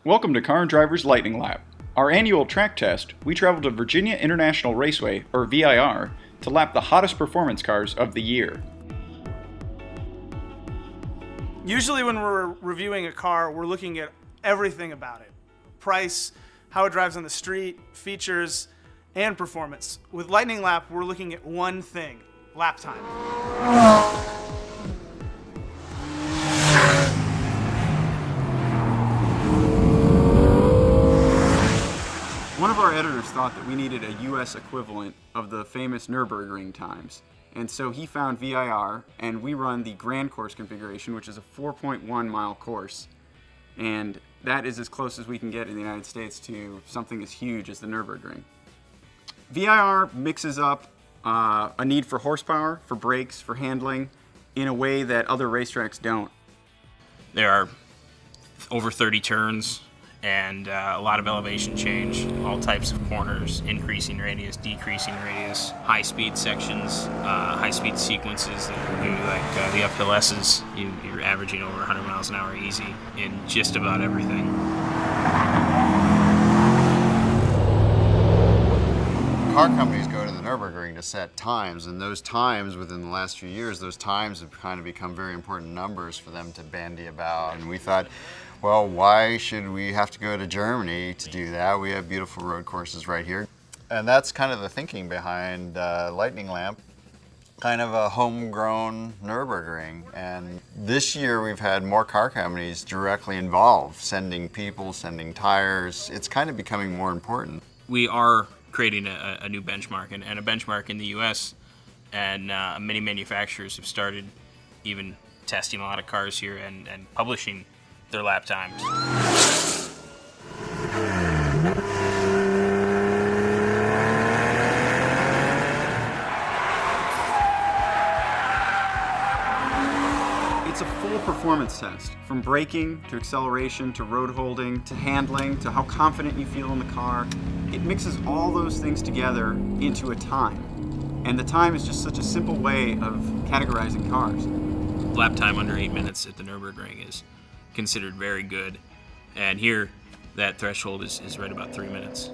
Welcome to Car and Driver's Lightning Lap. Our annual track test, we traveled to Virginia International Raceway, or VIR, to lap the hottest performance cars of the year. Usually when we're reviewing a car, we're looking at everything about it. Price, how it drives on the street, features, and performance. With Lightning Lap, we're looking at one thing, lap time. One of our editors thought that we needed a US equivalent of the famous Nürburgring times. And so he found VIR, and we run the Grand Course configuration, which is a 4.1 mile course. And that is as close as we can get in the United States to something as huge as the Nürburgring. VIR mixes up a need for horsepower, for brakes, for handling, in a way that other racetracks don't. There are over 30 turns and a lot of elevation change, all types of corners, increasing radius, decreasing radius, high-speed sections, high-speed sequences that do like the uphill S's. You're averaging over 100 miles an hour easy in just about everything. Car companies go to the Nürburgring to set times, and those times within the last few years, those times have kind of become very important numbers for them to bandy about. And we thought, well, why should we have to go to Germany to do that? We have beautiful road courses right here. And that's kind of the thinking behind Lightning Lap, kind of a homegrown Nürburgring. And this year we've had more car companies directly involved, sending people, sending tires. It's kind of becoming more important. We are creating a new benchmark, and a benchmark in the US, and many manufacturers have started even testing a lot of cars here and publishing their lap times. It's a full performance test, from braking to acceleration to road holding to handling to how confident you feel in the car. It mixes all those things together into a time. And the time is just such a simple way of categorizing cars. Lap time under 8 minutes at the Nürburgring is considered very good. And here, that threshold is right about 3 minutes.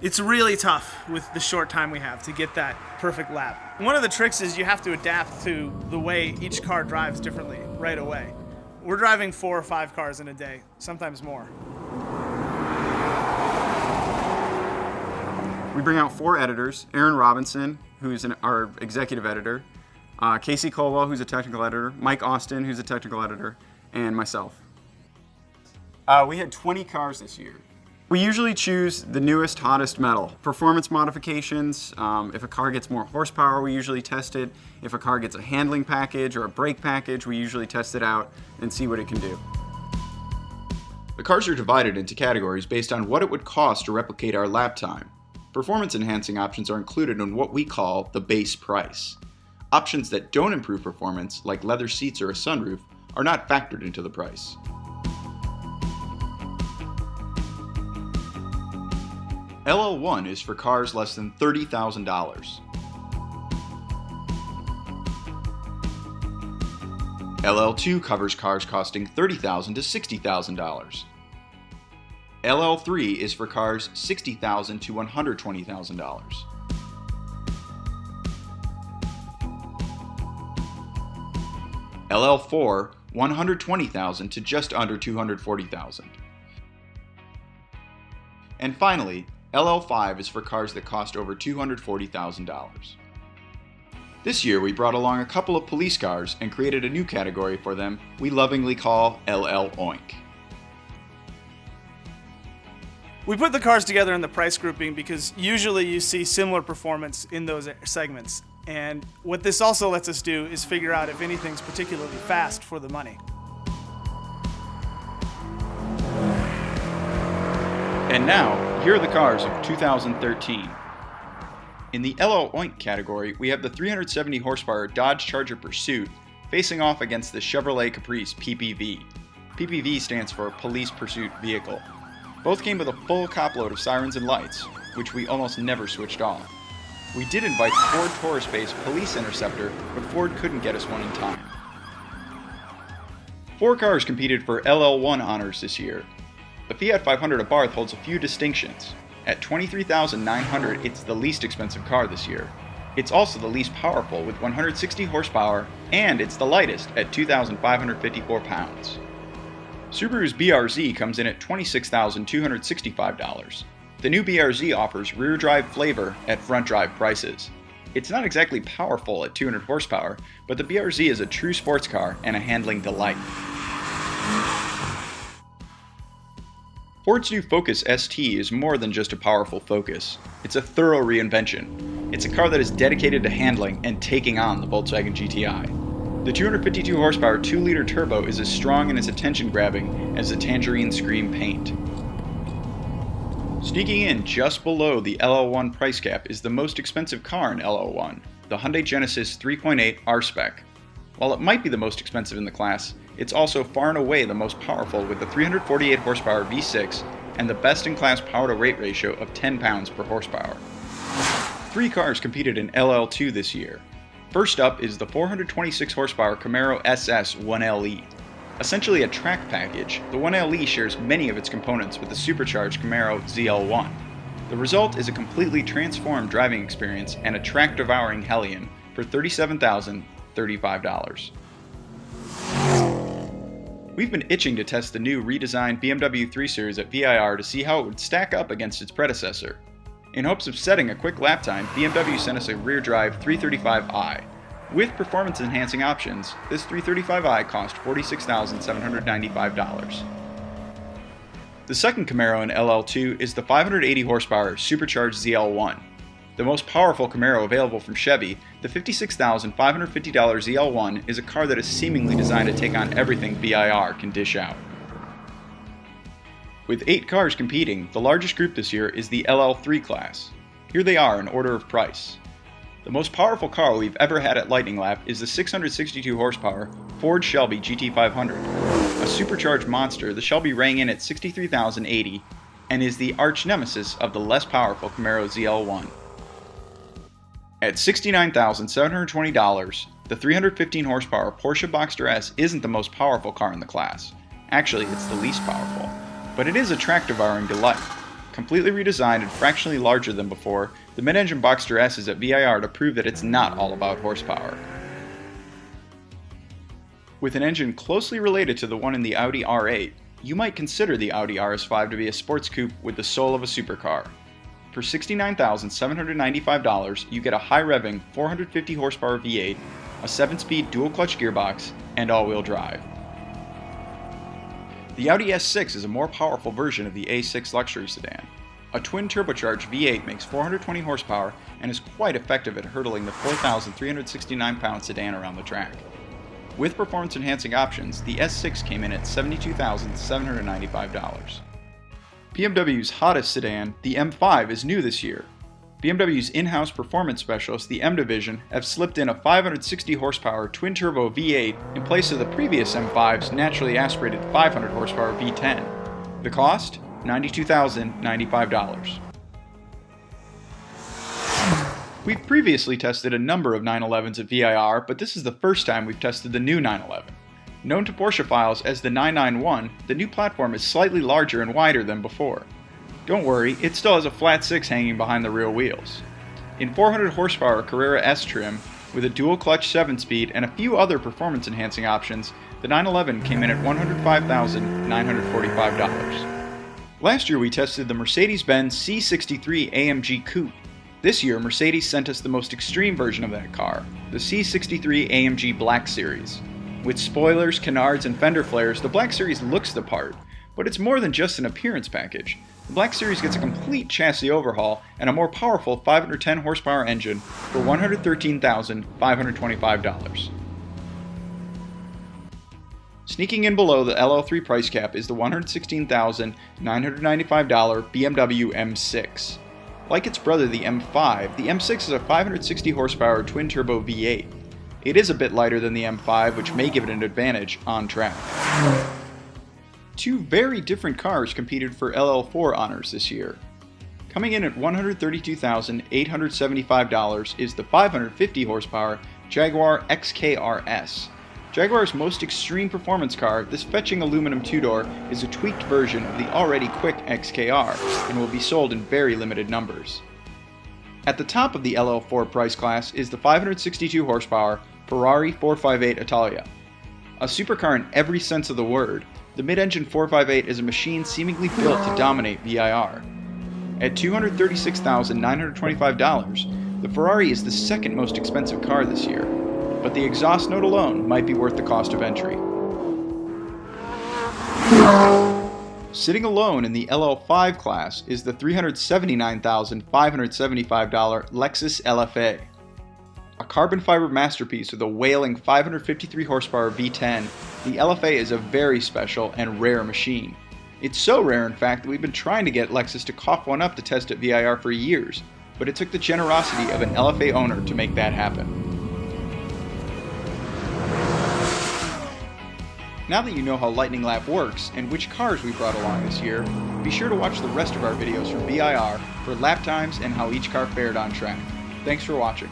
It's really tough with the short time we have to get that perfect lap. One of the tricks is you have to adapt to the way each car drives differently right away. We're driving 4 or 5 cars in a day, sometimes more. We bring out 4 editors: Aaron Robinson, who's our executive editor, Casey Colwell, who's a technical editor, Mike Austin, who's a technical editor, and myself. We had 20 cars this year. We usually choose the newest, hottest metal. Performance modifications, if a car gets more horsepower, we usually test it. If a car gets a handling package or a brake package, we usually test it out and see what it can do. The cars are divided into categories based on what it would cost to replicate our lap time. Performance-enhancing options are included in what we call the base price. Options that don't improve performance, like leather seats or a sunroof, are not factored into the price. LL1 is for cars less than $30,000. LL2 covers cars costing $30,000 to $60,000. LL3 is for cars $60,000 to $120,000. LL4, $120,000 to just under $240,000. And finally, LL5 is for cars that cost over $240,000. This year we brought along a couple of police cars and created a new category for them we lovingly call LL Oink. We put the cars together in the price grouping because usually you see similar performance in those segments. And what this also lets us do is figure out if anything's particularly fast for the money. And now, here are the cars of 2013. In the LL Oink category, we have the 370 horsepower Dodge Charger Pursuit facing off against the Chevrolet Caprice PPV. PPV stands for Police Pursuit Vehicle. Both came with a full copload of sirens and lights, which we almost never switched off. We did invite the Ford Taurus-based Police Interceptor, but Ford couldn't get us one in time. 4 cars competed for LL1 honors this year. The Fiat 500 Abarth holds a few distinctions. At $23,900, it's the least expensive car this year. It's also the least powerful with 160 horsepower, and it's the lightest at 2,554 pounds. Subaru's BRZ comes in at $26,265. The new BRZ offers rear drive flavor at front drive prices. It's not exactly powerful at 200 horsepower, but the BRZ is a true sports car and a handling delight. Ford's new Focus ST is more than just a powerful Focus. It's a thorough reinvention. It's a car that is dedicated to handling and taking on the Volkswagen GTI. The 252 horsepower 2-liter turbo is as strong and as attention-grabbing as the Tangerine Scream paint. Sneaking in just below the LL1 price cap is the most expensive car in LL1, the Hyundai Genesis 3.8 R-Spec. While it might be the most expensive in the class, it's also far and away the most powerful with the 348 horsepower V6 and the best-in-class power-to-weight ratio of 10 pounds per horsepower. 3 cars competed in LL2 this year. First up is the 426 horsepower Camaro SS 1LE. Essentially a track package, the 1LE shares many of its components with the supercharged Camaro ZL1. The result is a completely transformed driving experience and a track-devouring hellion for $37,035. We've been itching to test the new redesigned BMW 3 Series at VIR to see how it would stack up against its predecessor. In hopes of setting a quick lap time, BMW sent us a rear-drive 335i. With performance-enhancing options, this 335i cost $46,795. The second Camaro in LL2 is the 580 horsepower supercharged ZL1. The most powerful Camaro available from Chevy, the $56,550 ZL1 is a car that is seemingly designed to take on everything VIR can dish out. With 8 cars competing, the largest group this year is the LL3 class. Here they are in order of price. The most powerful car we've ever had at Lightning Lap is the 662 horsepower Ford Shelby GT500. A supercharged monster, the Shelby rang in at $63,080 and is the arch nemesis of the less powerful Camaro ZL1. At $69,720, the 315 horsepower Porsche Boxster S isn't the most powerful car in the class. Actually, it's the least powerful. But it is a track-devouring delight. Completely redesigned and fractionally larger than before, the mid-engine Boxster S is at VIR to prove that it's not all about horsepower. With an engine closely related to the one in the Audi R8, you might consider the Audi RS5 to be a sports coupe with the soul of a supercar. For $69,795, you get a high-revving 450 horsepower V8, a 7-speed dual-clutch gearbox, and all-wheel drive. The Audi S6 is a more powerful version of the A6 luxury sedan. A twin-turbocharged V8 makes 420 horsepower and is quite effective at hurdling the 4,369-pound sedan around the track. With performance-enhancing options, the S6 came in at $72,795. BMW's hottest sedan, the M5, is new this year. BMW's in-house performance specialists, the M Division, have slipped in a 560 horsepower twin-turbo V8 in place of the previous M5's naturally aspirated 500 horsepower V10. The cost? $92,095. We've previously tested a number of 911s at VIR, but this is the first time we've tested the new 911. Known to Porsche files as the 991, the new platform is slightly larger and wider than before. Don't worry, it still has a flat 6 hanging behind the rear wheels. In 400 horsepower Carrera S trim, with a dual clutch 7-speed and a few other performance enhancing options, the 911 came in at $105,945. Last year we tested the Mercedes-Benz C63 AMG Coupe. This year Mercedes sent us the most extreme version of that car, the C63 AMG Black Series. With spoilers, canards, and fender flares, the Black Series looks the part, but it's more than just an appearance package. The Black Series gets a complete chassis overhaul and a more powerful 510 horsepower engine for $113,525. Sneaking in below the LL3 price cap is the $116,995 BMW M6. Like its brother the M5, the M6 is a 560 horsepower twin-turbo V8. It is a bit lighter than the M5, which may give it an advantage on track. Two very different cars competed for LL4 honors this year. Coming in at $132,875 is the 550 horsepower Jaguar XKRS. Jaguar's most extreme performance car, this fetching aluminum two-door is a tweaked version of the already quick XKR and will be sold in very limited numbers. At the top of the LL4 price class is the 562 horsepower Ferrari 458 Italia. A supercar in every sense of the word, the mid-engine 458 is a machine seemingly built to dominate VIR. At $236,925, the Ferrari is the second most expensive car this year, but the exhaust note alone might be worth the cost of entry. Sitting alone in the LL5 class is the $379,575 Lexus LFA. A carbon fiber masterpiece with a wailing 553 horsepower V10, the LFA is a very special and rare machine. It's so rare, in fact, that we've been trying to get Lexus to cough one up to test at VIR for years, but it took the generosity of an LFA owner to make that happen. Now that you know how Lightning Lap works and which cars we brought along this year, be sure to watch the rest of our videos from VIR for lap times and how each car fared on track. Thanks for watching.